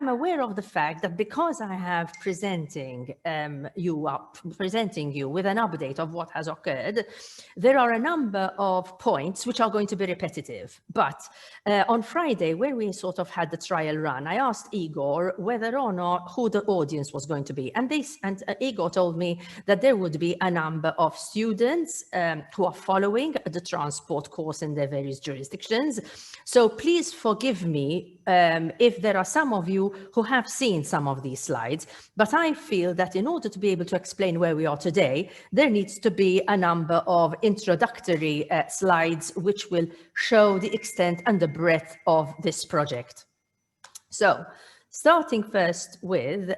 aware of the fact that because I have presenting you with an update of what has occurred, there are a number of points which are going to be repetitive. But on Friday, where we sort of had the trial run, I asked Igor whether or not who the audience was going to be. And Igor told me that there would be a number of students who are following the transport course in their various jurisdictions. So please forgive me if there are some of you who have seen some of these slides, but I feel that in order to be able to explain where we are today, there needs to be a number of introductory slides which will show the extent and the breadth of this project. So, starting first with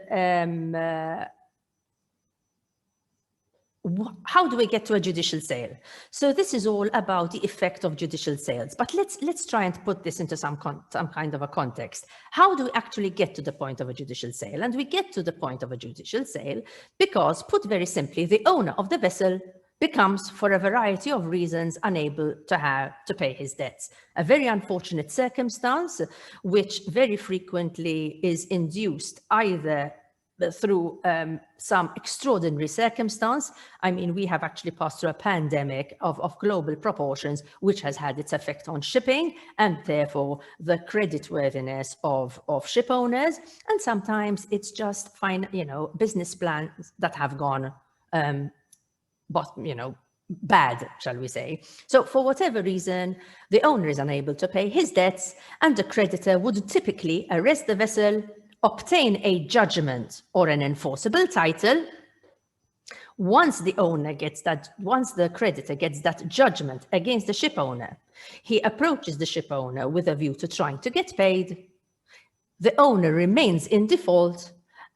how do we get to a judicial sale? So this is all about the effect of judicial sales, but let's try and put this into some kind of a context. How do we actually get to the point of a judicial sale? And we get to the point of a judicial sale because, put very simply, the owner of the vessel becomes, for a variety of reasons, unable to pay his debts. A very unfortunate circumstance, which very frequently is induced either through some extraordinary circumstance. I mean, we have actually passed through a pandemic of global proportions, which has had its effect on shipping and therefore the creditworthiness of ship owners. And sometimes it's just business plans that have gone, bad, shall we say. So for whatever reason, the owner is unable to pay his debts, and the creditor would typically arrest the vessel, obtain a judgment or an enforceable title. Once the creditor gets that judgment against the ship owner, he approaches the ship owner with a view to trying to get paid. The owner remains in default,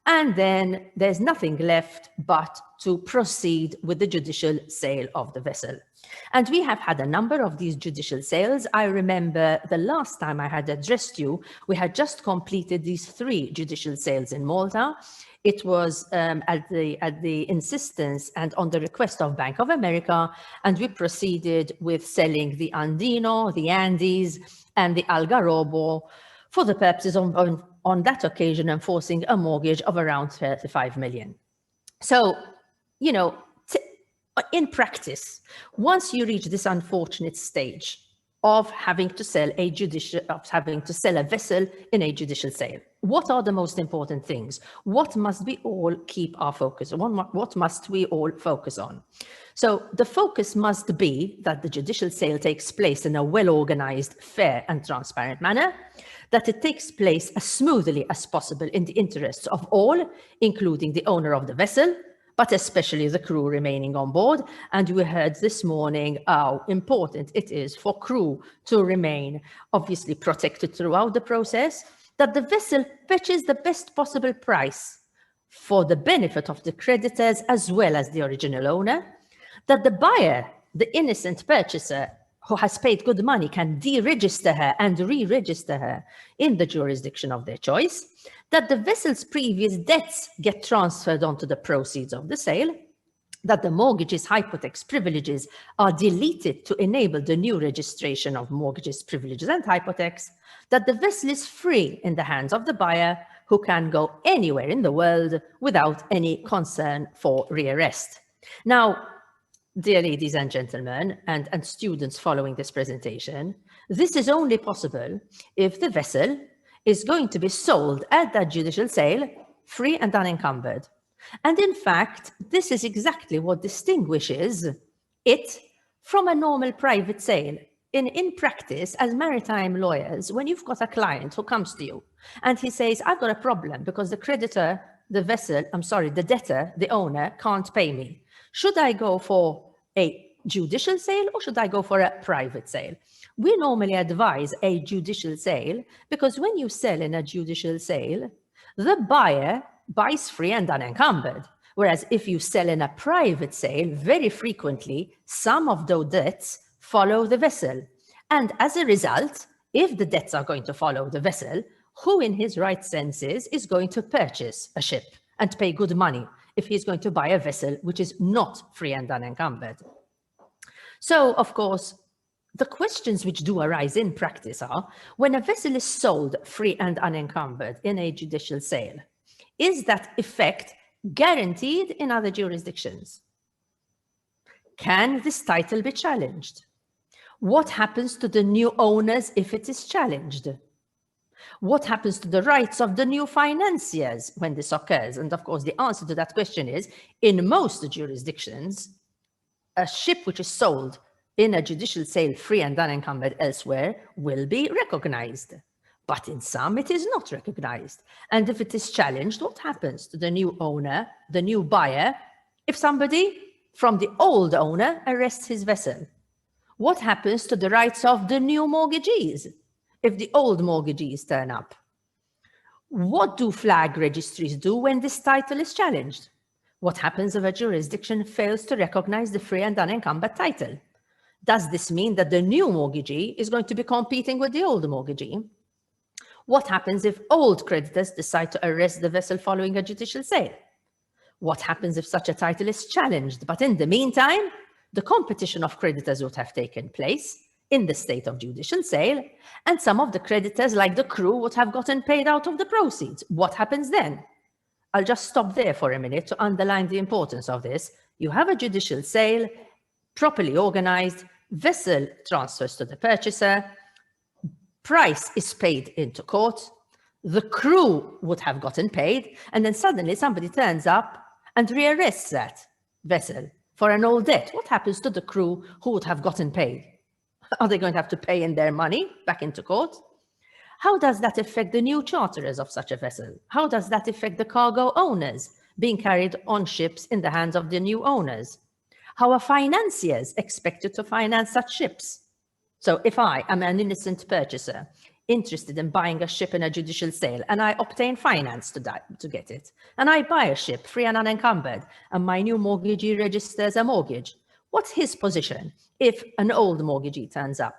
and then there's nothing left but to proceed with the judicial sale of the vessel. And we have had a number of these judicial sales. I remember the last time I had addressed you, we had just completed these 3 judicial sales in Malta. It was at the insistence and on the request of Bank of America, and we proceeded with selling the Andino, the Andes, and the Algarrobo for the purposes of, on that occasion, enforcing a mortgage of around 35 million. So, in practice, once you reach this unfortunate stage of having to sell a vessel in a judicial sale, what are the most important things? What must we all keep our focus on? What must we all focus on? So the focus must be that the judicial sale takes place in a well-organized, fair and transparent manner, that it takes place as smoothly as possible in the interests of all, including the owner of the vessel, but especially the crew remaining on board. And we heard this morning how important it is for crew to remain obviously protected throughout the process, that the vessel fetches the best possible price for the benefit of the creditors as well as the original owner, that the buyer, the innocent purchaser who has paid good money, can deregister her and re-register her in the jurisdiction of their choice, that the vessel's previous debts get transferred onto the proceeds of the sale, that the mortgages, hypothecs, privileges are deleted to enable the new registration of mortgages, privileges, and hypothecs, that the vessel is free in the hands of the buyer, who can go anywhere in the world without any concern for rearrest. Now, dear ladies and gentlemen, and students following this presentation, this is only possible if the vessel is going to be sold at that judicial sale, free and unencumbered. And in fact, this is exactly what distinguishes it from a normal private sale. In practice, as maritime lawyers, when you've got a client who comes to you and he says, I've got a problem because the creditor, the debtor, the owner can't pay me. Should I go for a judicial sale or should I go for a private sale? We normally advise a judicial sale because when you sell in a judicial sale, the buyer buys free and unencumbered. Whereas if you sell in a private sale, very frequently, some of those debts follow the vessel. And as a result, if the debts are going to follow the vessel, who in his right senses is going to purchase a ship and pay good money if he's going to buy a vessel which is not free and unencumbered? So, of course, the questions which do arise in practice are, when a vessel is sold free and unencumbered in a judicial sale, is that effect guaranteed in other jurisdictions? Can this title be challenged? What happens to the new owners if it is challenged? What happens to the rights of the new financiers when this occurs? And of course, the answer to that question is, in most jurisdictions, a ship which is sold in a judicial sale free and unencumbered elsewhere will be recognized. But in some, it is not recognized. And if it is challenged, what happens to the new owner, the new buyer, if somebody from the old owner arrests his vessel? What happens to the rights of the new mortgagees if the old mortgagees turn up? What do flag registries do when this title is challenged? What happens if a jurisdiction fails to recognize the free and unencumbered title? Does this mean that the new mortgagee is going to be competing with the old mortgagee? What happens if old creditors decide to arrest the vessel following a judicial sale? What happens if such a title is challenged, but in the meantime, the competition of creditors would have taken place in the state of judicial sale, and some of the creditors, like the crew, would have gotten paid out of the proceeds? What happens then? I'll just stop there for a minute to underline the importance of this. You have a judicial sale, properly organized, vessel transfers to the purchaser, price is paid into court, the crew would have gotten paid, and then suddenly somebody turns up and rearrests that vessel for an old debt. What happens to the crew who would have gotten paid? Are they going to have to pay in their money back into court? How does that affect the new charterers of such a vessel? How does that affect the cargo owners being carried on ships in the hands of the new owners? How are financiers expected to finance such ships? So if I am an innocent purchaser interested in buying a ship in a judicial sale and I obtain finance to get it, and I buy a ship free and unencumbered, and my new mortgagee registers a mortgage, what's his position if an old mortgagee turns up?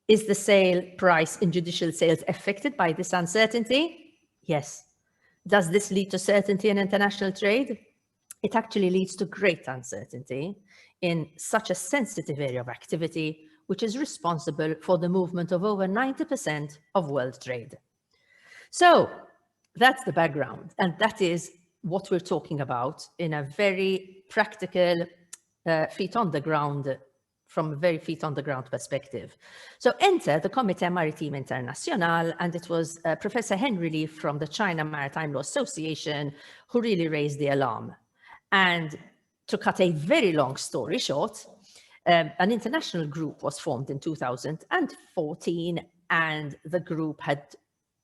Is the sale price in judicial sales affected by this uncertainty? Yes. Does this lead to certainty in international trade? It actually leads to great uncertainty in such a sensitive area of activity, which is responsible for the movement of over 90% of world trade. So that's the background, and that is what we're talking about in a very practical, feet on the ground, from a very feet on the ground perspective. So enter the Comité Maritime International, and it was Professor Henry Lee from the China Maritime Law Association who really raised the alarm. And to cut a very long story short, an international group was formed in 2014, and the group had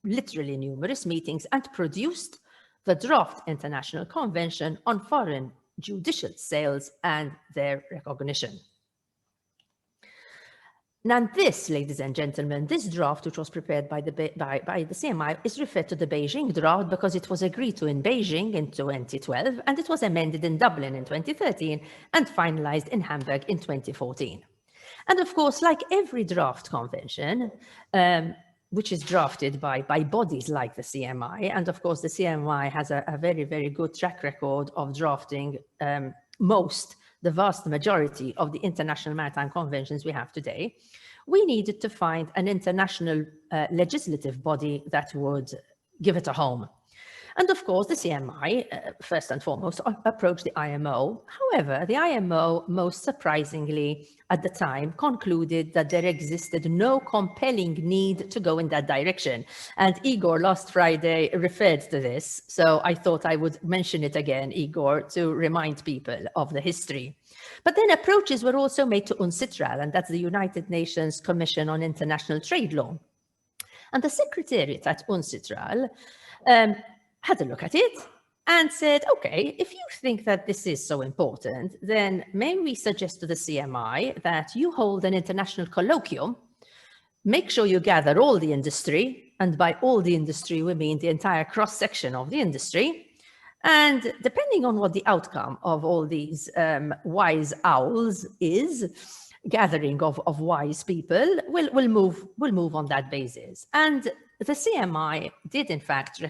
literally numerous meetings and produced the draft International Convention on Foreign Judicial Sales and their recognition. Now this, ladies and gentlemen, this draft, which was prepared by the CMI, is referred to the Beijing draft because it was agreed to in Beijing in 2012, and it was amended in Dublin in 2013 and finalized in Hamburg in 2014. And of course, like every draft convention, which is drafted by bodies like the CMI, and of course the CMI has a very, very good track record of drafting the vast majority of the international maritime conventions we have today, we needed to find an international legislative body that would give it a home. And of course, the CMI, first and foremost, approached the IMO. However, the IMO, most surprisingly, at the time, concluded that there existed no compelling need to go in that direction. And Igor last Friday referred to this, so I thought I would mention it again, Igor, to remind people of the history. But then approaches were also made to UNCITRAL, and that's the United Nations Commission on International Trade Law. And the Secretariat at UNCITRAL had a look at it and said, okay, if you think that this is so important, then may we suggest to the CMI that you hold an international colloquium, make sure you gather all the industry, and by all the industry, we mean the entire cross-section of the industry. And depending on what the outcome of all these wise owls is, gathering of wise people, we'll move on that basis. And the CMI did, in fact,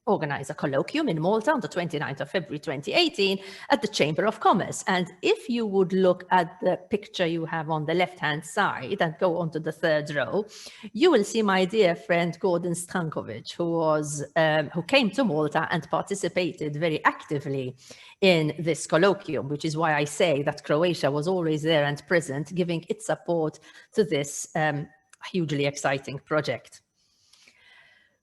organize a colloquium in Malta on the 29th of February 2018 at the Chamber of Commerce. And if you would look at the picture you have on the left-hand side and go on to the third row, you will see my dear friend Gordon Stankovic, who came to Malta and participated very actively in this colloquium, which is why I say that Croatia was always there and present, giving its support to this hugely exciting project.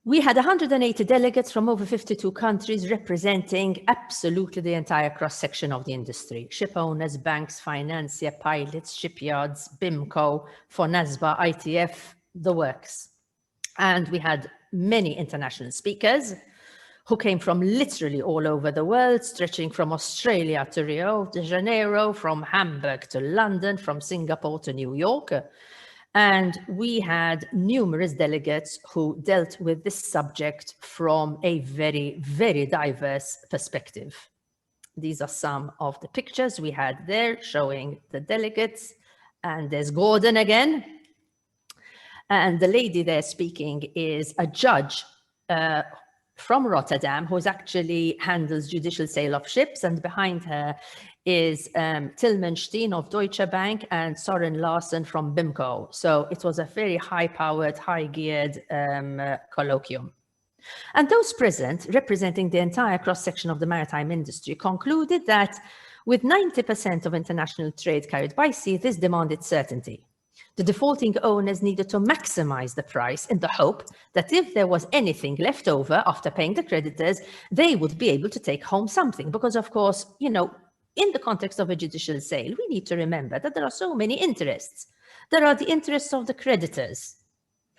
We had 180 delegates from over 52 countries representing absolutely the entire cross-section of the industry. Ship owners, banks, financier, pilots, shipyards, BIMCO, FONASBA, ITF, the works. And we had many international speakers who came from literally all over the world, stretching from Australia to Rio de Janeiro, from Hamburg to London, from Singapore to New York. And we had numerous delegates who dealt with this subject from a very, very diverse perspective. These are some of the pictures we had there showing the delegates. And there's Gordon again. And the lady there speaking is a judge from Rotterdam, who actually handles judicial sale of ships. And behind her is Tilman Steen of Deutsche Bank and Soren Larsen from BIMCO. So it was a very high-powered, high-geared colloquium. And those present, representing the entire cross-section of the maritime industry, concluded that with 90% of international trade carried by sea, this demanded certainty. The defaulting owners needed to maximize the price in the hope that if there was anything left over after paying the creditors, they would be able to take home something. Because, of course, you know, in the context of a judicial sale, we need to remember that there are so many interests. There are the interests of the creditors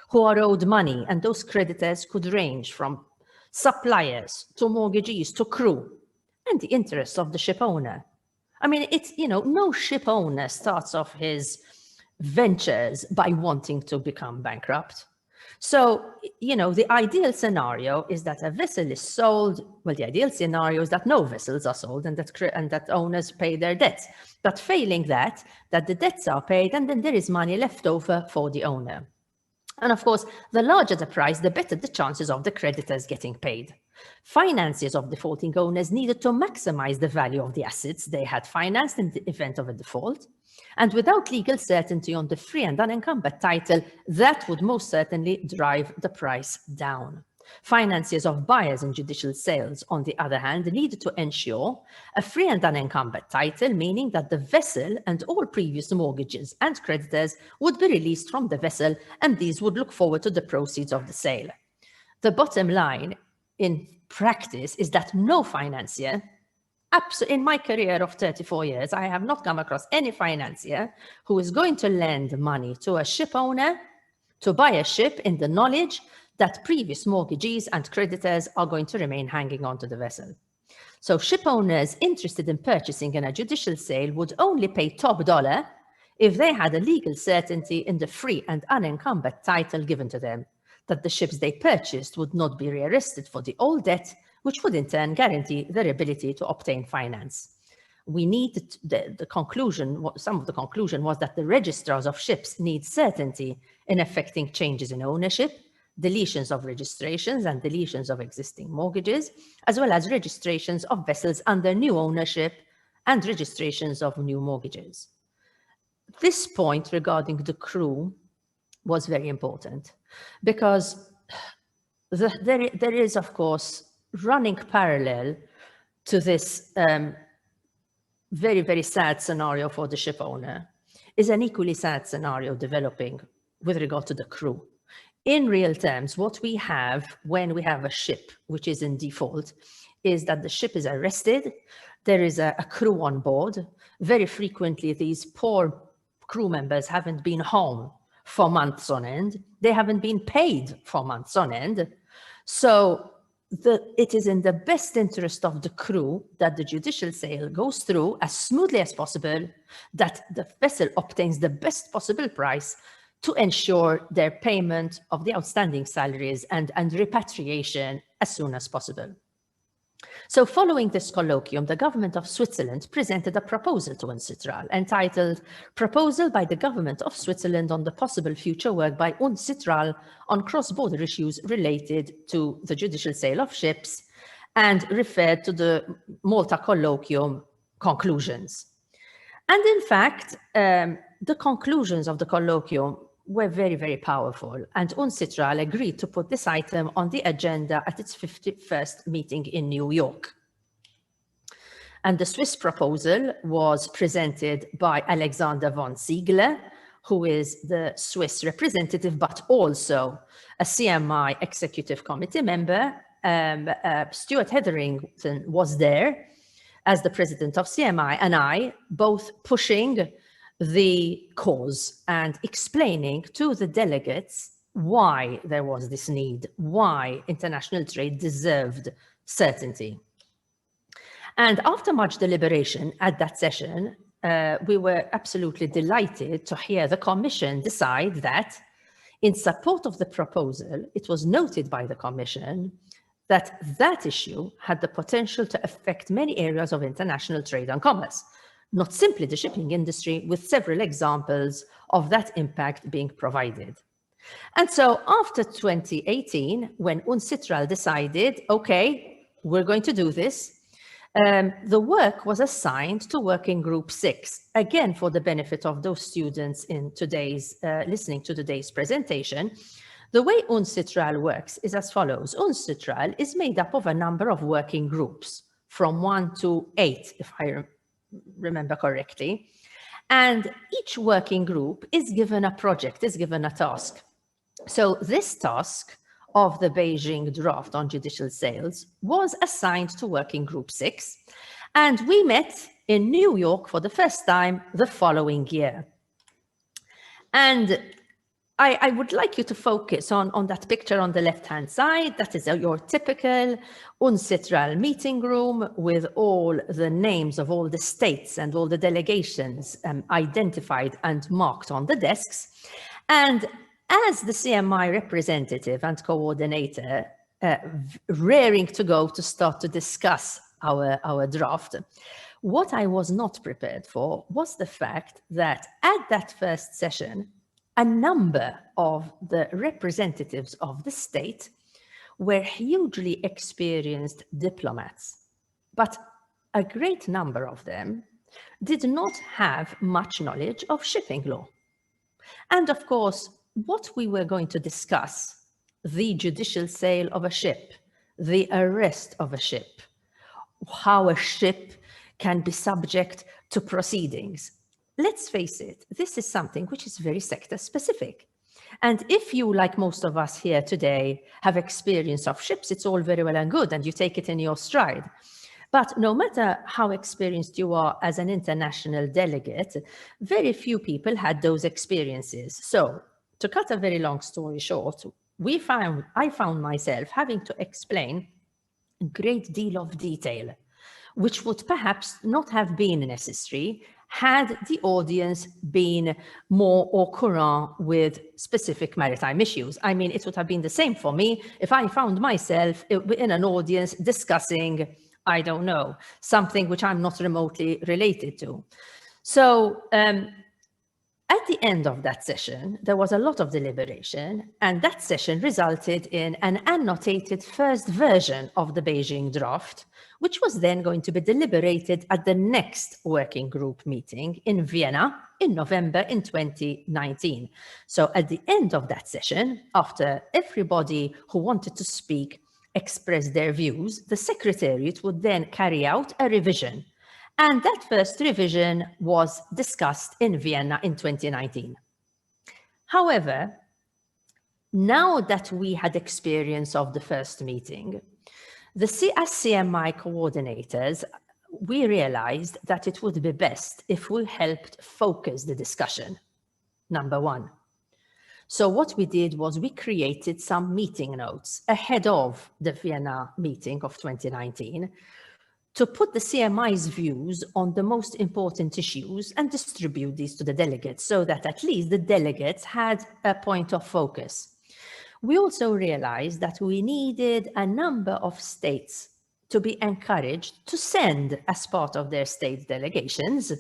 who are owed money, and those creditors could range from suppliers to mortgagees to crew, and the interests of the ship owner. I mean, it's, you know, no ship owner starts off his ventures by wanting to become bankrupt. So, you know, the ideal scenario is that a vessel is sold. Well, the ideal scenario is that no vessels are sold and that owners pay their debts. But failing that the debts are paid and then there is money left over for the owner. And of course, the larger the price, the better the chances of the creditors getting paid. Financiers of defaulting owners needed to maximize the value of the assets they had financed in the event of a default. And without legal certainty on the free and unencumbered title, that would most certainly drive the price down. Financiers of buyers in judicial sales, on the other hand, needed to ensure a free and unencumbered title, meaning that the vessel and all previous mortgages and creditors would be released from the vessel, and these would look forward to the proceeds of the sale. The bottom line in practice is that no financier, in my career of 34 years, I have not come across any financier who is going to lend money to a ship owner to buy a ship in the knowledge that previous mortgagees and creditors are going to remain hanging on to the vessel. So ship owners interested in purchasing in a judicial sale would only pay top dollar if they had a legal certainty in the free and unencumbered title given to them, that the ships they purchased would not be rearrested for the old debt, which would in turn guarantee their ability to obtain finance. We need the conclusion, some of the conclusion was that the registrars of ships need certainty in effecting changes in ownership, deletions of registrations and deletions of existing mortgages, as well as registrations of vessels under new ownership and registrations of new mortgages. This point regarding the crew was very important because there is, of course, running parallel to this very, very sad scenario for the ship owner is an equally sad scenario developing with regard to the crew. In real terms, what we have when we have a ship which is in default is that the ship is arrested, there is a crew on board. Very frequently, these poor crew members haven't been home for months on end. They haven't been paid for months on end. So it is in the best interest of the crew that the judicial sale goes through as smoothly as possible, that the vessel obtains the best possible price to ensure their payment of the outstanding salaries and repatriation as soon as possible. So following this colloquium, the government of Switzerland presented a proposal to UNCITRAL entitled Proposal by the Government of Switzerland on the Possible Future Work by UNCITRAL on Cross-Border Issues Related to the Judicial Sale of Ships, and referred to the Malta colloquium conclusions. And in fact, the conclusions of the colloquium were very, very powerful, and UNCITRAL agreed to put this item on the agenda at its 51st meeting in New York. And the Swiss proposal was presented by Alexander von Ziegler, who is the Swiss representative, but also a CMI Executive Committee member. Stuart Hetherington was there as the president of CMI, and I, both pushing the cause and explaining to the delegates why there was this need, why international trade deserved certainty. And after much deliberation at that session, we were absolutely delighted to hear the Commission decide that, in support of the proposal, it was noted by the Commission that that issue had the potential to affect many areas of international trade and commerce, not simply the shipping industry, with several examples of that impact being provided. And so after 2018, when UNCITRAL decided, okay, we're going to do this, the work was assigned to Working Group 6, again for the benefit of those students in today's, listening to today's presentation. The way UNCITRAL works is as follows. UNCITRAL is made up of a number of working groups, from 1 to 8, if I remember correctly. And each working group is given a project, is given a task. So this task of the Beijing draft on judicial sales was assigned to Working Group 6, and we met in New York for the first time the following year. And I would like you to focus on that picture on the left-hand side. That is your typical UNCITRAL meeting room with all the names of all the states and all the delegations identified and marked on the desks. And as the CMI representative and coordinator, raring to go to start to discuss our draft, what I was not prepared for was the fact that at that first session, a number of the representatives of the state were hugely experienced diplomats, but a great number of them did not have much knowledge of shipping law. And of course, what we were going to discuss, the judicial sale of a ship, the arrest of a ship, how a ship can be subject to proceedings. Let's face it, this is something which is very sector specific. And if you, like most of us here today, have experience of ships, it's all very well and good, and you take it in your stride. But no matter how experienced you are as an international delegate, very few people had those experiences. So, to cut a very long story short, I found myself having to explain a great deal of detail, which would perhaps not have been necessary had the audience been more au courant with specific maritime issues. I mean, it would have been the same for me if I found myself in an audience discussing, I don't know, something which I'm not remotely related to. So at the end of that session, there was a lot of deliberation, and that session resulted in an annotated first version of the Beijing draft, which was then going to be deliberated at the next working group meeting in Vienna in November in 2019. So at the end of that session, after everybody who wanted to speak expressed their views, the Secretariat would then carry out a revision. And that first revision was discussed in Vienna in 2019. However, now that we had experience of the first meeting, as CMI coordinators, we realized that it would be best if we helped focus the discussion, number one. So what we did was we created some meeting notes ahead of the Vienna meeting of 2019 to put the CMI's views on the most important issues and distribute these to the delegates so that at least the delegates had a point of focus. We also realized that we needed a number of states to be encouraged to send, as part of their state delegations,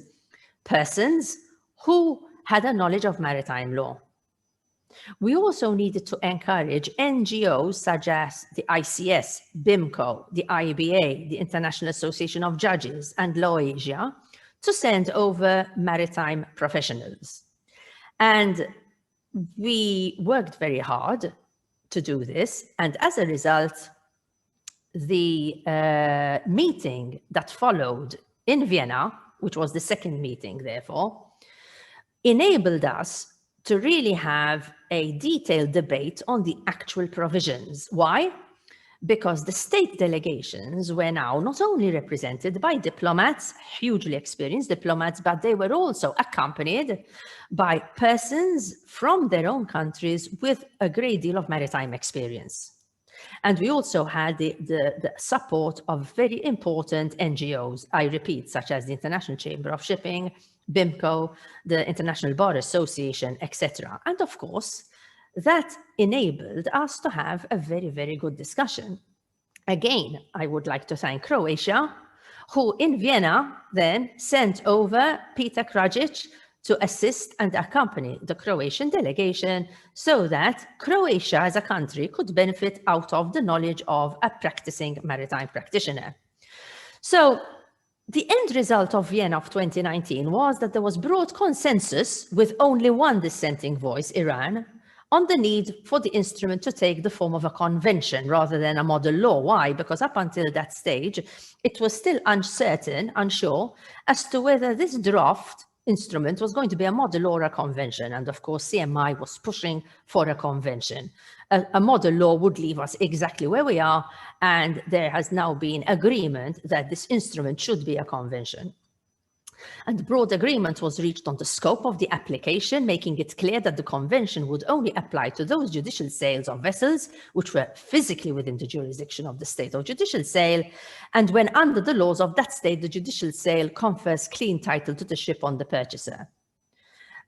persons who had a knowledge of maritime law. We also needed to encourage NGOs such as the ICS, BIMCO, the IBA, the International Association of Judges, and Law Asia to send over maritime professionals. And we worked very hard to do this. And as a result, the meeting that followed in Vienna, which was the second meeting, therefore, enabled us to really have a detailed debate on the actual provisions. Why? Because the state delegations were now not only represented by diplomats, hugely experienced diplomats, but they were also accompanied by persons from their own countries with a great deal of maritime experience. And we also had the support of very important NGOs, I repeat, such as the International Chamber of Shipping, BIMCO, the International Bar Association, etc. And of course, that enabled us to have a very, very good discussion. Again, I would like to thank Croatia, who in Vienna then sent over Peter Krajic to assist and accompany the Croatian delegation so that Croatia as a country could benefit out of the knowledge of a practicing maritime practitioner. So the end result of Vienna of 2019 was that there was broad consensus with only one dissenting voice, Iran, on the need for the instrument to take the form of a convention rather than a model law. Why? Because up until that stage, it was still uncertain, unsure, as to whether this draft instrument was going to be a model law or a convention. And of course, CMI was pushing for a convention. A model law would leave us exactly where we are, and there has now been agreement that this instrument should be a convention. And broad agreement was reached on the scope of the application, making it clear that the convention would only apply to those judicial sales of vessels which were physically within the jurisdiction of the state of judicial sale, and when under the laws of that state, the judicial sale confers clean title to the ship on the purchaser.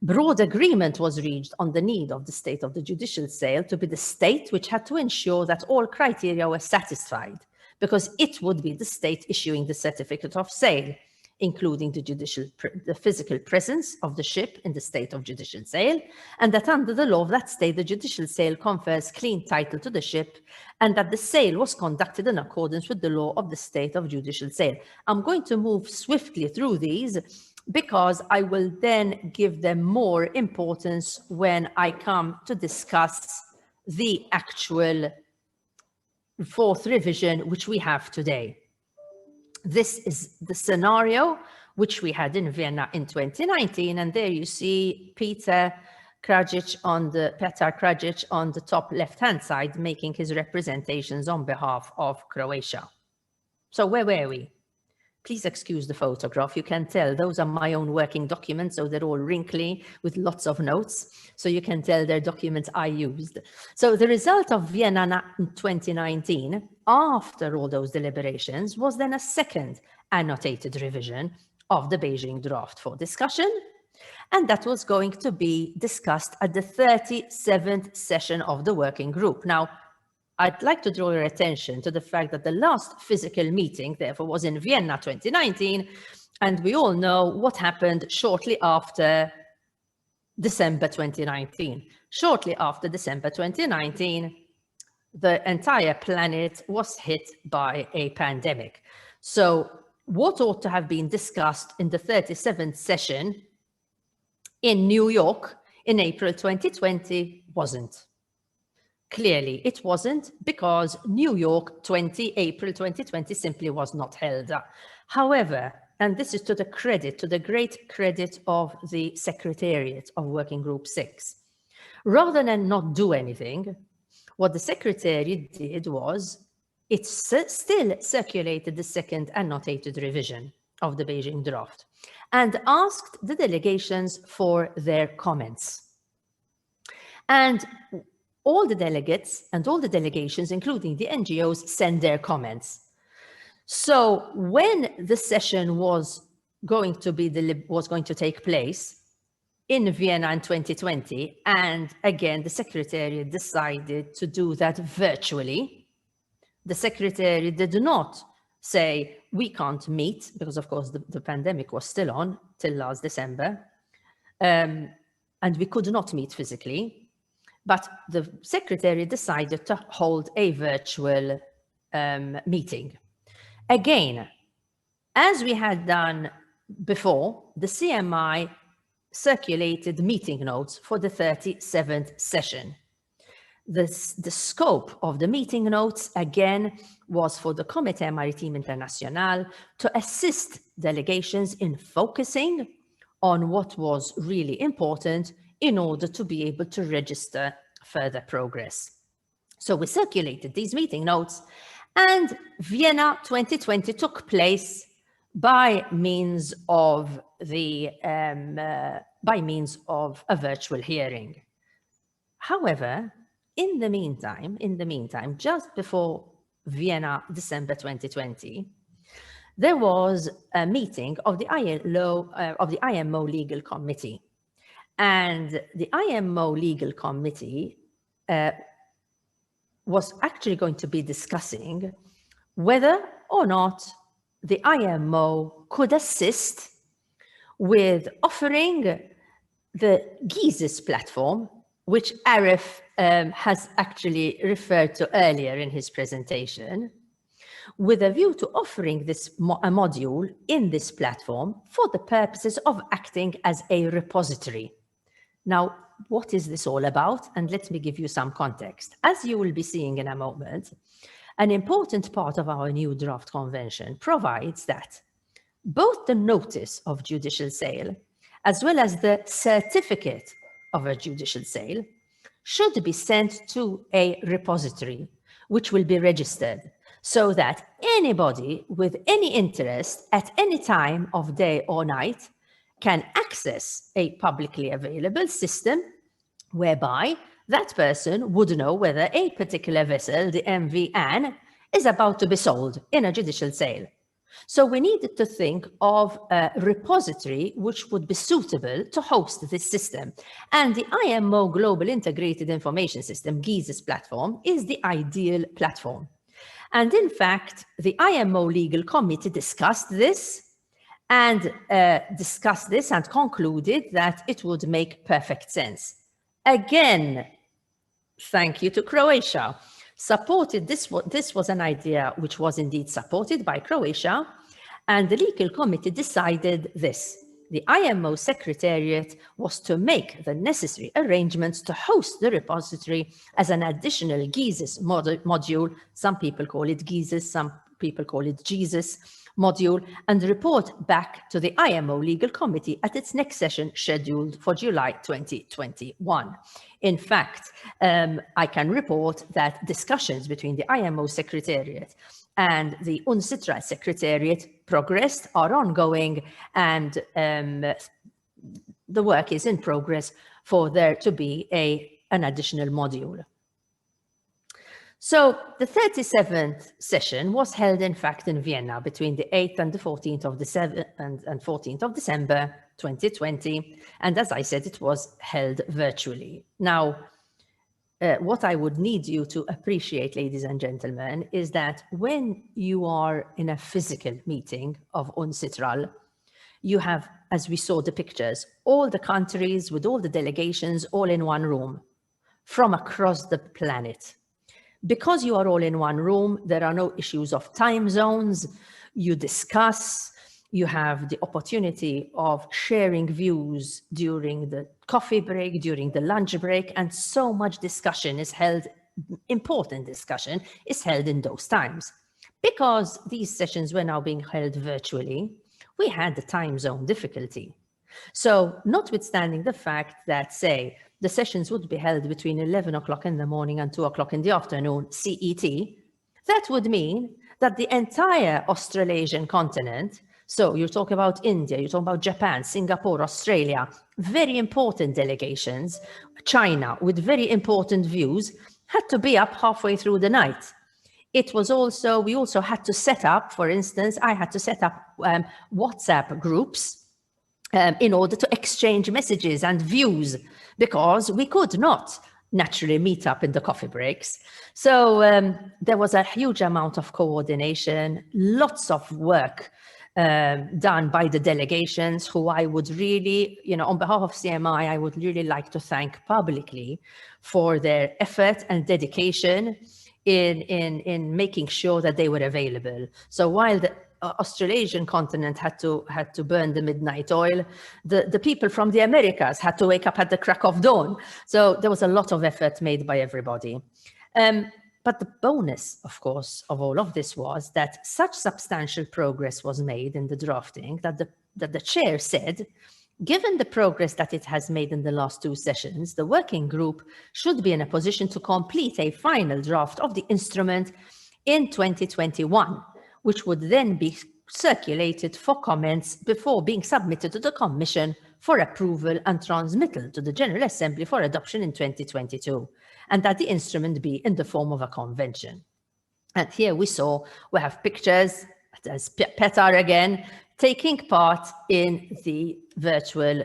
Broad agreement was reached on the need of the state of the judicial sale to be the state which had to ensure that all criteria were satisfied, because it would be the state issuing the certificate of sale, including the physical presence of the ship in the state of judicial sale, and that under the law of that state, the judicial sale confers clean title to the ship, and that the sale was conducted in accordance with the law of the state of judicial sale. I'm going to move swiftly through these because I will then give them more importance when I come to discuss the actual fourth revision, which we have today. This is the scenario which we had in Vienna in 2019, and there you see Petar Krajic on the top left-hand side making his representations on behalf of Croatia. So where were we? Please excuse the photograph. You can tell those are my own working documents, so they're all wrinkly with lots of notes. So you can tell they're documents I used. So the result of Vienna in 2019, after all those deliberations, was then a second annotated revision of the Beijing draft for discussion. And that was going to be discussed at the 37th session of the working group. Now, I'd like to draw your attention to the fact that the last physical meeting, therefore, was in Vienna 2019, and we all know what happened shortly after December 2019. Shortly after December 2019, the entire planet was hit by a pandemic. So what ought to have been discussed in the 37th session in New York in April 2020 wasn't. Clearly, it wasn't, because New York April 2020 simply was not held. However, and this is to the great credit of the Secretariat of Working Group 6, rather than not do anything, what the Secretariat did was it still circulated the second annotated revision of the Beijing draft and asked the delegations for their comments. And all the delegates and all the delegations, including the NGOs, send their comments. So when the session was going to take place in Vienna in 2020, and again, the Secretariat decided to do that virtually, the Secretariat did not say, we can't meet, because of course the pandemic was still on till last December, and we could not meet physically, but the secretary decided to hold a virtual meeting. Again, as we had done before, the CMI circulated meeting notes for the 37th session. The scope of the meeting notes, again, was for the Comité Maritime International to assist delegations in focusing on what was really important in order to be able to register further progress. So we circulated these meeting notes, and Vienna 2020 took place by means of a virtual hearing. However, in the meantime, just before Vienna, December 2020, there was a meeting of the IMO Legal Committee. And the IMO Legal Committee was actually going to be discussing whether or not the IMO could assist with offering the GISIS platform, which Arif has actually referred to earlier in his presentation, with a view to offering this a module in this platform for the purposes of acting as a repository. Now, what is this all about? And let me give you some context. As you will be seeing in a moment, an important part of our new draft convention provides that both the notice of judicial sale as well as the certificate of a judicial sale should be sent to a repository, which will be registered, so that anybody with any interest at any time of day or night can access a publicly available system whereby that person would know whether a particular vessel, the MV Anne, is about to be sold in a judicial sale. So we needed to think of a repository which would be suitable to host this system. And the IMO Global Integrated Information System, GISIS platform, is the ideal platform. And in fact, the IMO Legal Committee discussed this and concluded that it would make perfect sense. Again, thank you to Croatia. This was an idea which was indeed supported by Croatia, and the legal committee decided this. The IMO Secretariat was to make the necessary arrangements to host the repository as an additional GISIS module. Some people call it GISIS, some people call it Jesus module, and report back to the IMO Legal Committee at its next session scheduled for July 2021. In fact, I can report that discussions between the IMO Secretariat and the UNCITRAL Secretariat progressed, are ongoing, and the work is in progress for there to be an additional module. So the 37th session was held, in fact, in Vienna between the 8th and the 14th of December and 14th of December 2020. And as I said, it was held virtually. Now, what I would need you to appreciate, ladies and gentlemen, is that when you are in a physical meeting of UNCITRAL, you have, as we saw the pictures, all the countries with all the delegations all in one room from across the planet. Because you are all in one room, there are no issues of time zones. You discuss, you have the opportunity of sharing views during the coffee break, during the lunch break, and so much discussion is held, important discussion is held in those times. Because these sessions were now being held virtually, we had the time zone difficulty. So notwithstanding the fact that, say, the sessions would be held between 11 o'clock in the morning and 2 o'clock in the afternoon, CET, that would mean that the entire Australasian continent, so you're talking about India, you're talking about Japan, Singapore, Australia, very important delegations, China with very important views, had to be up halfway through the night. It was also, we also had to set up, for instance, I had to set up WhatsApp groups in order to exchange messages and views, because we could not naturally meet up in the coffee breaks. So there was a huge amount of coordination, lots of work done by the delegations, who I would really, on behalf of CMI, I would really like to thank publicly for their effort and dedication in making sure that they were available. So while the Australasian continent had to burn the midnight oil, the people from the Americas had to wake up at the crack of dawn. So there was a lot of effort made by everybody. But the bonus, of course, of all of this was that such substantial progress was made in the drafting that the chair said, given the progress that it has made in the last 2 sessions, the working group should be in a position to complete a final draft of the instrument in 2021, which would then be circulated for comments before being submitted to the Commission for approval and transmittal to the General Assembly for adoption in 2022, and that the instrument be in the form of a convention. And here we have pictures, as Petar again, taking part in the virtual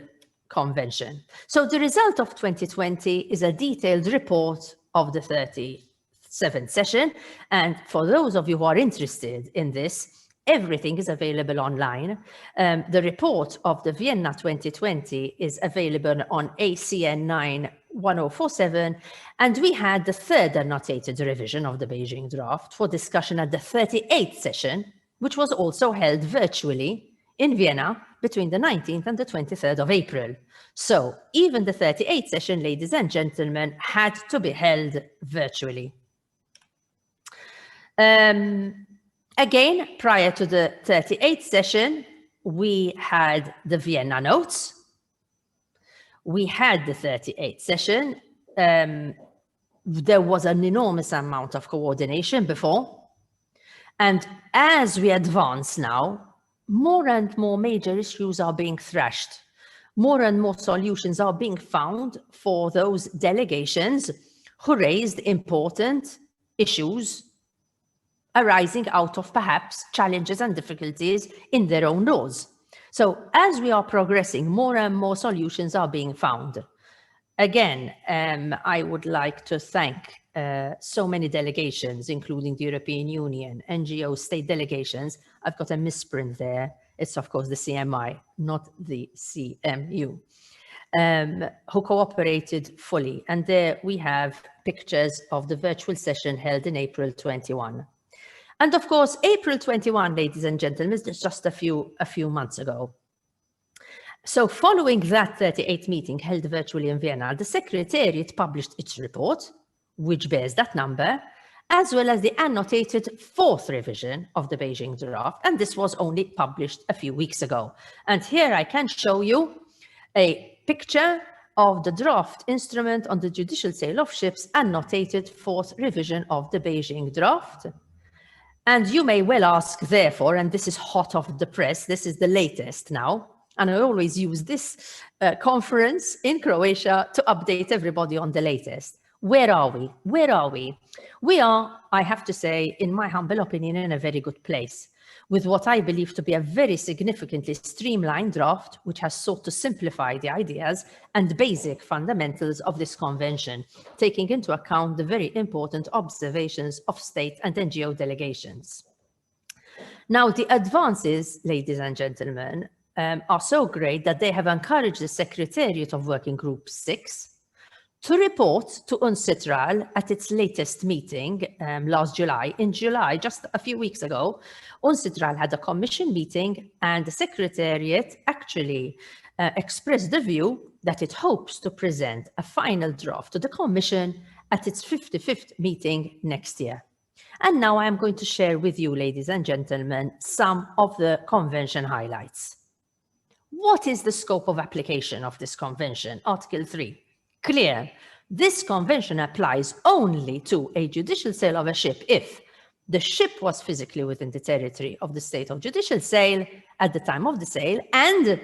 convention. So the result of 2020 is a detailed report of the 37th session. And for those of you who are interested in this, everything is available online. The report of the Vienna 2020 is available on ACN 91047, and we had the third annotated revision of the Beijing draft for discussion at the 38th session, which was also held virtually in Vienna between the 19th and the 23rd of April. So even the 38th session, ladies and gentlemen, had to be held virtually. Again, prior to the 38th session, we had the Vienna notes. We had the 38th session. There was an enormous amount of coordination before. And as we advance now, more and more major issues are being thrashed. More and more solutions are being found for those delegations who raised important issues arising out of perhaps challenges and difficulties in their own laws. So as we are progressing, more and more solutions are being found. Again, I would like to thank so many delegations, including the European Union, NGOs, state delegations. I've got a misprint there. It's, of course, the CMI, not the CMU, who cooperated fully. And there we have pictures of the virtual session held in April 21. And of course, April 21, ladies and gentlemen, is just a few months ago. So following that 38th meeting held virtually in Vienna, the Secretariat published its report, which bears that number, as well as the annotated 4th revision of the Beijing draft. And this was only published a few weeks ago. And here I can show you a picture of the draft instrument on the judicial sale of ships, annotated 4th revision of the Beijing draft. And you may well ask, therefore, and this is hot off the press, this is the latest now, and I always use this conference in Croatia to update everybody on the latest. Where are we? Where are we? We are, I have to say, in my humble opinion, in a very good place, with what I believe to be a very significantly streamlined draft, which has sought to simplify the ideas and basic fundamentals of this convention, taking into account the very important observations of state and NGO delegations. Now, the advances, ladies and gentlemen, are so great that they have encouraged the Secretariat of Working Group 6 to report to UNCITRAL at its latest meeting last July. In July, just a few weeks ago, UNCITRAL had a commission meeting, and the Secretariat actually expressed the view that it hopes to present a final draft to the Commission at its 55th meeting next year. And now I am going to share with you, ladies and gentlemen, some of the convention highlights. What is the scope of application of this convention? Article 3. Clear. This convention applies only to a judicial sale of a ship if the ship was physically within the territory of the state of judicial sale at the time of the sale, and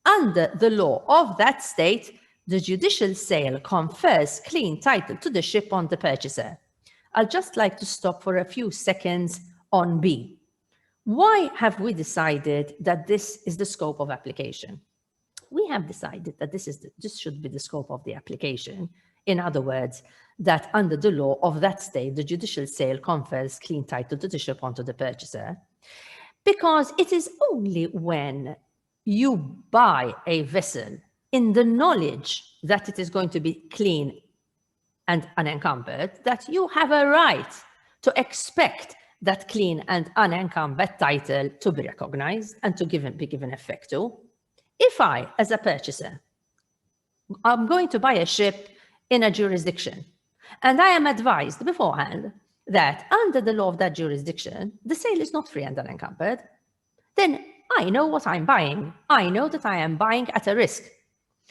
under the law of that state, the judicial sale confers clean title to the ship on the purchaser. I'd just like to stop for a few seconds on B. Why have we decided that this is the scope of application? We have decided that this should be the scope of the application In other words, that under the law of that state, the judicial sale confers clean title to the ship onto the purchaser, because it is only when you buy a vessel in the knowledge that it is going to be clean and unencumbered that you have a right to expect that clean and unencumbered title to be recognized and to be given effect to. If I, as a purchaser, I'm going to buy a ship in a jurisdiction, and I am advised beforehand that under the law of that jurisdiction, the sale is not free and unencumbered, then I know what I'm buying. I know that I am buying at a risk.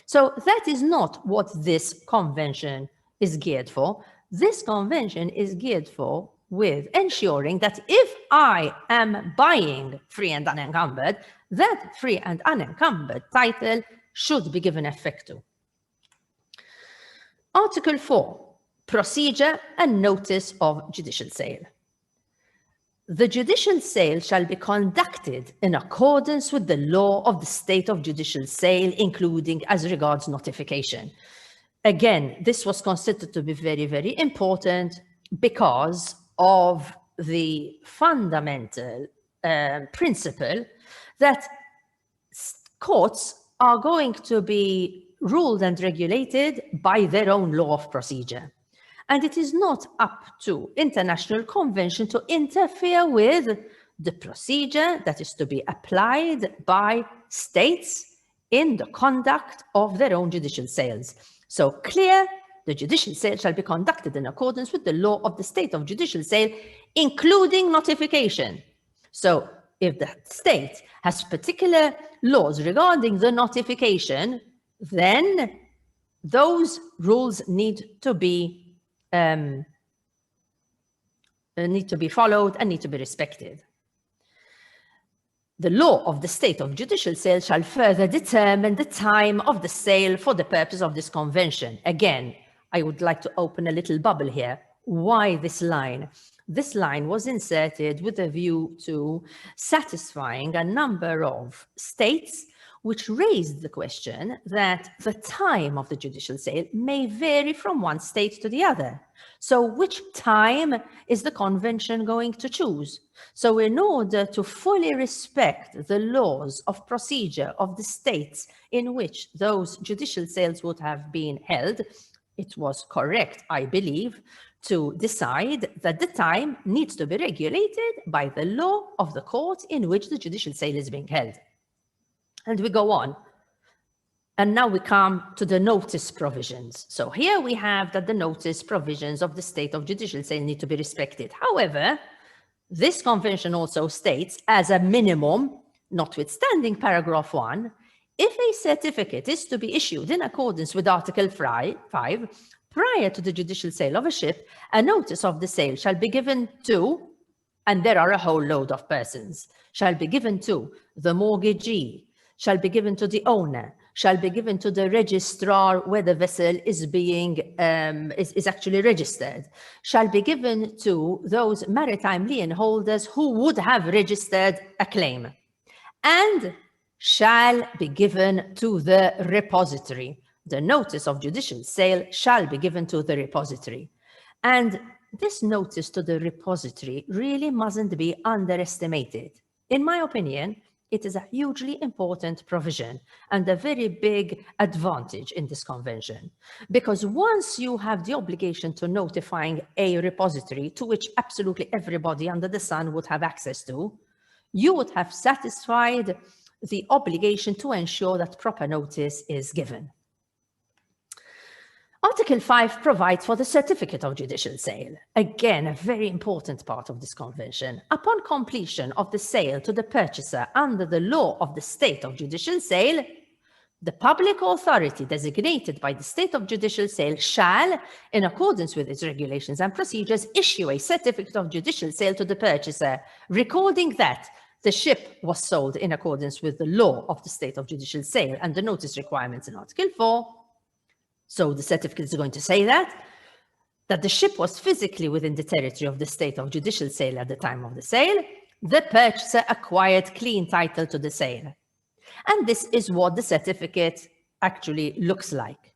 So that is not what this convention is geared for. This convention is geared for with ensuring that if I am buying free and unencumbered, that free and unencumbered title should be given effect to. Article 4, procedure and notice of judicial sale. The judicial sale shall be conducted in accordance with the law of the state of judicial sale, including as regards notification. Again, this was considered to be very, very important because of the fundamental principle that courts are going to be ruled and regulated by their own law of procedure. And it is not up to international convention to interfere with the procedure that is to be applied by states in the conduct of their own judicial sales. So clear, the judicial sale shall be conducted in accordance with the law of the state of judicial sale, including notification. So if the state has particular laws regarding the notification, then those rules need to be followed and need to be respected. The law of the state of judicial sale shall further determine the time of the sale for the purpose of this convention. Again, I would like to open a little bubble here. Why this line? This line was inserted with a view to satisfying a number of states which raised the question that the time of the judicial sale may vary from one state to the other. So which time is the convention going to choose? So in order to fully respect the laws of procedure of the states in which those judicial sales would have been held, it was correct, I believe, to decide that the time needs to be regulated by the law of the court in which the judicial sale is being held. And we go on. And now we come to the notice provisions. So here we have that the notice provisions of the state of judicial sale need to be respected. However, this convention also states, as a minimum, notwithstanding paragraph 1, if a certificate is to be issued in accordance with Article 5, prior to the judicial sale of a ship, a notice of the sale shall be given to, and there are a whole load of persons, shall be given to the mortgagee, shall be given to the owner, shall be given to the registrar where the vessel is being is actually registered, shall be given to those maritime lien holders who would have registered a claim, and shall be given to the repository. The notice of judicial sale shall be given to the repository. And this notice to the repository really mustn't be underestimated. In my opinion, it is a hugely important provision and a very big advantage in this convention, because once you have the obligation to notifying a repository to which absolutely everybody under the sun would have access to, you would have satisfied the obligation to ensure that proper notice is given. Article 5 provides for the certificate of judicial sale. Again, a very important part of this convention. Upon completion of the sale to the purchaser under the law of the state of judicial sale, the public authority designated by the state of judicial sale shall, in accordance with its regulations and procedures, issue a certificate of judicial sale to the purchaser, recording that the ship was sold in accordance with the law of the state of judicial sale and the notice requirements in Article 4. So the certificate is going to say that the ship was physically within the territory of the state of judicial sale at the time of the sale, the purchaser acquired clean title to the sale. And this is what the certificate actually looks like.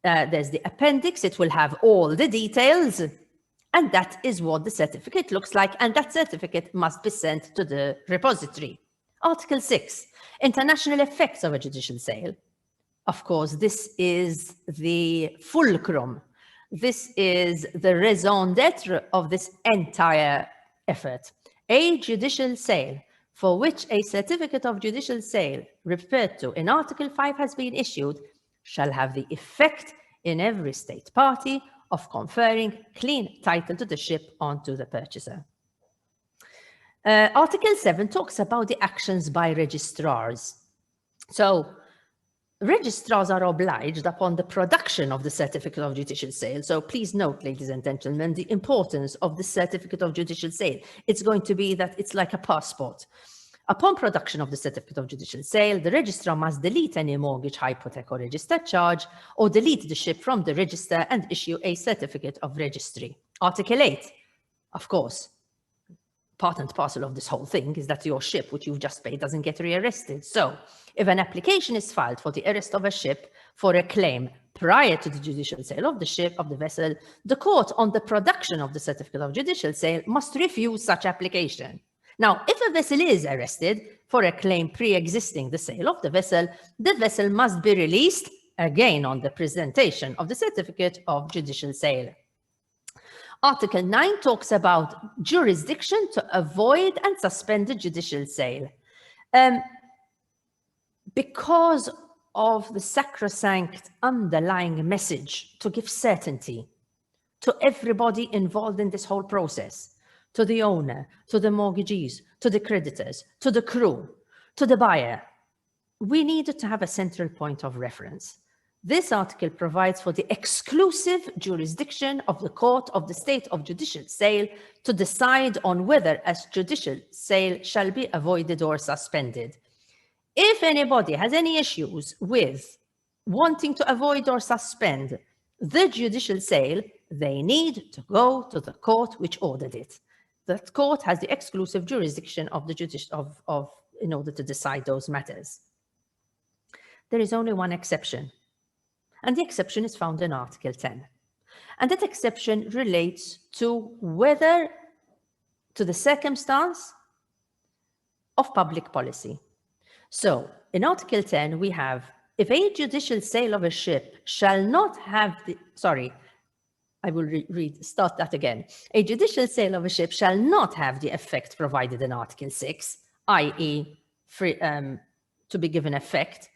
there's the appendix. It will have all the details. And that is what the certificate looks like. And that certificate must be sent to the repository. Article 6, international effects of a judicial sale. Of course, this is the fulcrum. This is the raison d'etre of this entire effort. A judicial sale for which a certificate of judicial sale referred to in Article 5 has been issued shall have the effect in every state party of conferring clean title to the ship onto the purchaser. Article 7 talks about the actions by registrars. So, registrars are obliged upon the production of the certificate of judicial sale. So please note, ladies and gentlemen, the importance of the certificate of judicial sale. It's going to be that it's like a passport. Upon production of the certificate of judicial sale, the registrar must delete any mortgage, hypothec, or registered charge, or delete the ship from the register and issue a certificate of registry. Article 8, of course, part and parcel of this whole thing is that your ship, which you've just paid, doesn't get rearrested. So if an application is filed for the arrest of a ship for a claim prior to the judicial sale of the ship, of the vessel, the court on the production of the certificate of judicial sale must refuse such application. Now, if a vessel is arrested for a claim pre-existing the sale of the vessel must be released again on the presentation of the certificate of judicial sale. Article 9 talks about jurisdiction to avoid and suspend the judicial sale. Because of the sacrosanct underlying message to give certainty to everybody involved in this whole process, to the owner, to the mortgagees, to the creditors, to the crew, to the buyer, we needed to have a central point of reference. This article provides for the exclusive jurisdiction of the court of the state of judicial sale to decide on whether a judicial sale shall be avoided or suspended. If anybody has any issues with wanting to avoid or suspend the judicial sale, they need to go to the court which ordered it. That court has the exclusive jurisdiction of the in order to decide those matters. There is only one exception. And the exception is found in Article 10. And that exception relates to the circumstance of public policy. So, in Article 10, we have, if a judicial sale of a ship shall not have the, sorry, I will start that again. A judicial sale of a ship shall not have the effect provided in Article 6, i.e., to be given effect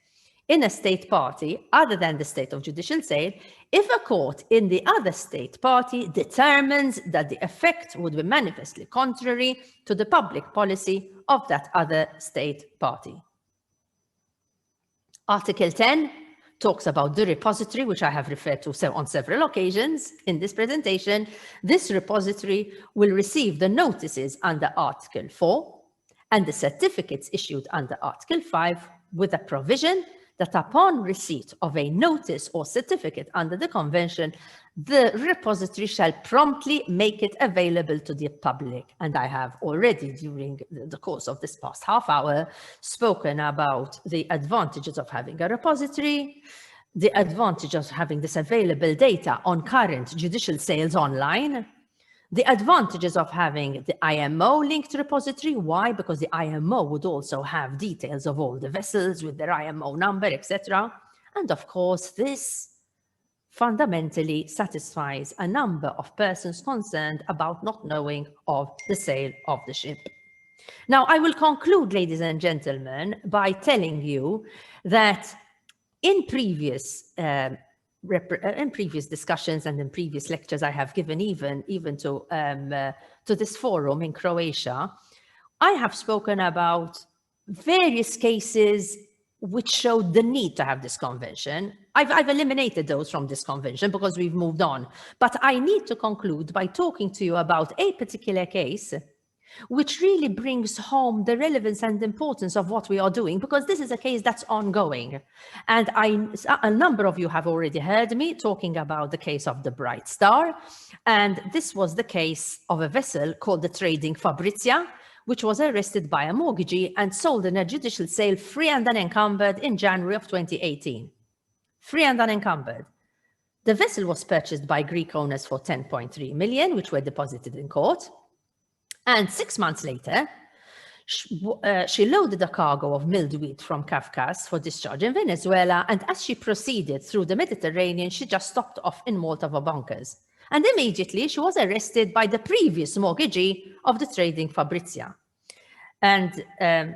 in a state party other than the state of judicial sale, if a court in the other state party determines that the effect would be manifestly contrary to the public policy of that other state party. Article 10 talks about the repository, which I have referred to on several occasions in this presentation. This repository will receive the notices under Article 4 and the certificates issued under Article 5 with a provision that upon receipt of a notice or certificate under the Convention, the repository shall promptly make it available to the public. And I have already, during the course of this past half hour, spoken about the advantages of having a repository, the advantage of having this available data on current judicial sales online, the advantages of having the IMO linked repository. Why? Because the IMO would also have details of all the vessels with their IMO number, etc. And of course, this fundamentally satisfies a number of persons concerned about not knowing of the sale of the ship. Now, I will conclude, ladies and gentlemen, by telling you that in previous discussions and in previous lectures I have given even to this forum in Croatia, I have spoken about various cases which showed the need to have this convention. I've eliminated those from this convention because we've moved on. But I need to conclude by talking to you about a particular case which really brings home the relevance and importance of what we are doing, because this is a case that's ongoing. And a number of you have already heard me talking about the case of the Bright Star. And this was the case of a vessel called the Trading Fabrizia, which was arrested by a mortgagee and sold in a judicial sale free and unencumbered in January of 2018. Free and unencumbered. The vessel was purchased by Greek owners for 10.3 million, which were deposited in court. And 6 months later, she loaded a cargo of milled wheat from Kafkas for discharge in Venezuela, and as she proceeded through the Mediterranean, she just stopped off in Malta for bunkers. And immediately she was arrested by the previous mortgagee of the trading Fabrizia. And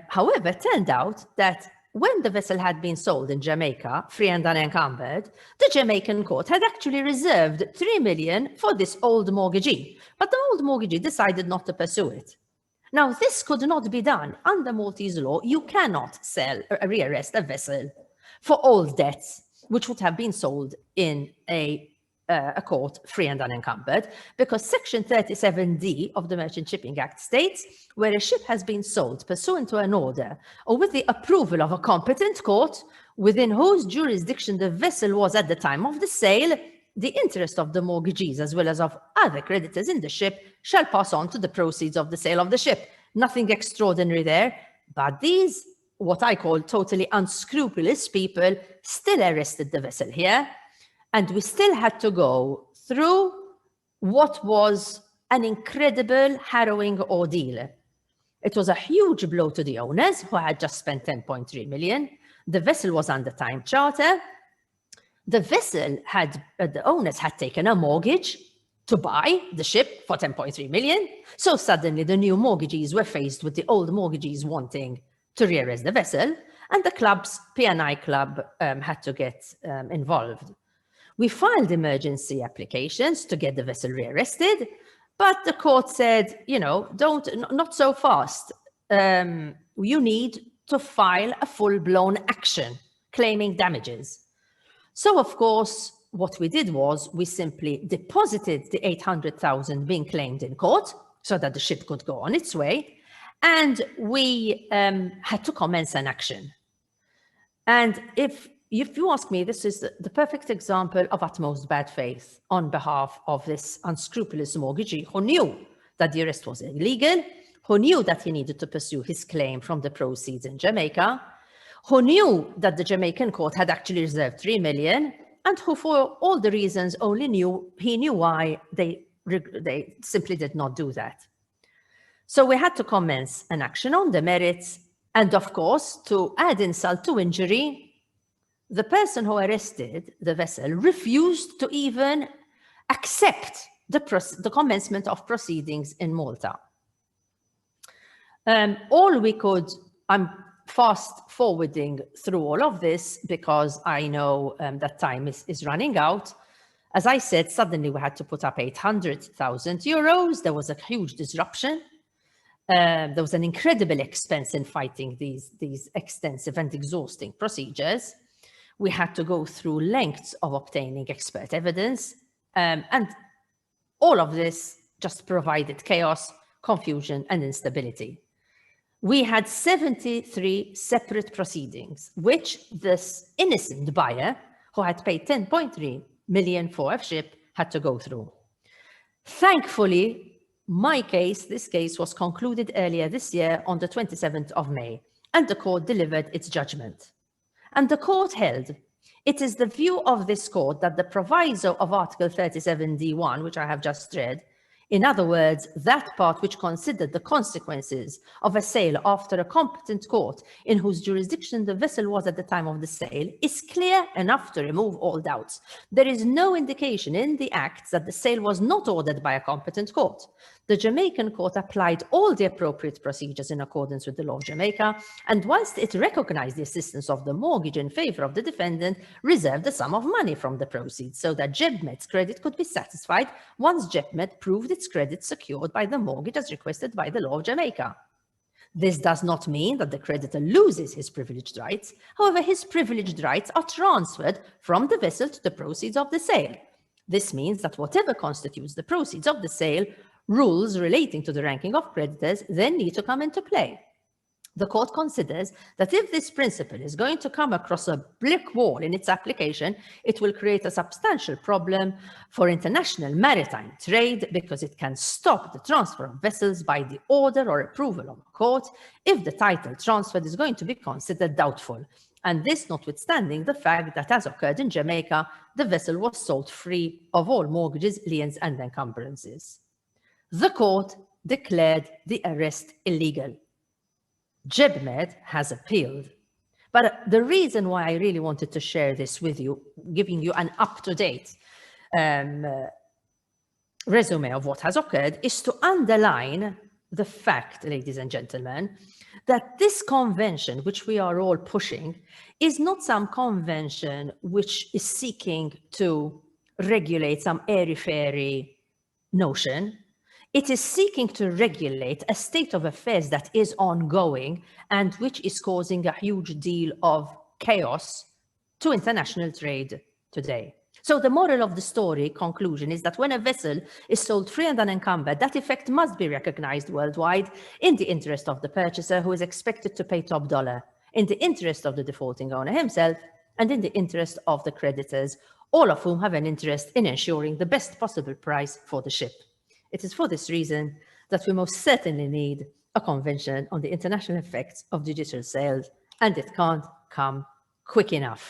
however, it turned out that when the vessel had been sold in Jamaica, free and unencumbered, the Jamaican court had actually reserved 3 million for this old mortgagee, but the old mortgagee decided not to pursue it. Now, this could not be done. Under Maltese law, you cannot sell or rearrest a vessel for old debts, which would have been sold in a court free and unencumbered, because Section 37D of the Merchant Shipping Act states where a ship has been sold pursuant to an order or with the approval of a competent court within whose jurisdiction the vessel was at the time of the sale, the interest of the mortgagees as well as of other creditors in the ship shall pass on to the proceeds of the sale of the ship. Nothing extraordinary there, but these, what I call totally unscrupulous people, still arrested the vessel here. And we still had to go through what was an incredible, harrowing ordeal. It was a huge blow to the owners, who had just spent 10.3 million. The vessel was under time charter. The vessel the owners had taken a mortgage to buy the ship for 10.3 million. So suddenly the new mortgagees were faced with the old mortgagees wanting to rearrest the vessel, and the club's P&I club had to get involved. We filed emergency applications to get the vessel rearrested, but the court said, not so fast. You need to file a full-blown action claiming damages. So, of course, what we did was we simply deposited the 800,000 being claimed in court so that the ship could go on its way, and we had to commence an action. And if you ask me, this is the perfect example of utmost bad faith on behalf of this unscrupulous mortgagee who knew that the arrest was illegal, who knew that he needed to pursue his claim from the proceeds in Jamaica, who knew that the Jamaican court had actually reserved 3 million, and who, for all the reasons, he knew why they simply did not do that. So we had to commence an action on the merits, and of course, to add insult to injury, the person who arrested the vessel refused to even accept the commencement of proceedings in Malta. I'm fast forwarding through all of this because I know that time is running out. As I said, suddenly we had to put up 800,000 euros. There was a huge disruption. There was an incredible expense in fighting these extensive and exhausting procedures. We had to go through lengths of obtaining expert evidence, and all of this just provided chaos, confusion, and instability. We had 73 separate proceedings, which this innocent buyer, who had paid 10.3 million for a ship, had to go through. Thankfully, this case was concluded earlier this year on the 27th of May, and the court delivered its judgment. And the court held, it is the view of this court that the proviso of Article 37D1, which I have just read, in other words, that part which considered the consequences of a sale after a competent court in whose jurisdiction the vessel was at the time of the sale, is clear enough to remove all doubts. There is no indication in the Acts that the sale was not ordered by a competent court. The Jamaican court applied all the appropriate procedures in accordance with the law of Jamaica, and whilst it recognized the assistance of the mortgage in favor of the defendant, reserved a sum of money from the proceeds so that JEBMET's credit could be satisfied once JEBMET proved its credit secured by the mortgage as requested by the law of Jamaica. This does not mean that the creditor loses his privileged rights. However, his privileged rights are transferred from the vessel to the proceeds of the sale. This means that whatever constitutes the proceeds of the sale, rules relating to the ranking of creditors then need to come into play. The court considers that if this principle is going to come across a brick wall in its application, it will create a substantial problem for international maritime trade because it can stop the transfer of vessels by the order or approval of a court if the title transferred is going to be considered doubtful. and this notwithstanding the fact that, as occurred in Jamaica, the vessel was sold free of all mortgages, liens, and encumbrances. The court declared the arrest illegal. JebMed has appealed. But the reason why I really wanted to share this with you, giving you an up-to-date resume of what has occurred, is to underline the fact, ladies and gentlemen, that this convention, which we are all pushing, is not some convention which is seeking to regulate some airy-fairy notion. It is seeking to regulate a state of affairs that is ongoing and which is causing a huge deal of chaos to international trade today. So the moral of the story conclusion is that when a vessel is sold free and unencumbered, that effect must be recognized worldwide in the interest of the purchaser, who is expected to pay top dollar, in the interest of the defaulting owner himself, and in the interest of the creditors, all of whom have an interest in ensuring the best possible price for the ship. It is for this reason that we most certainly need a convention on the international effects of judicial sales, and it can't come quick enough.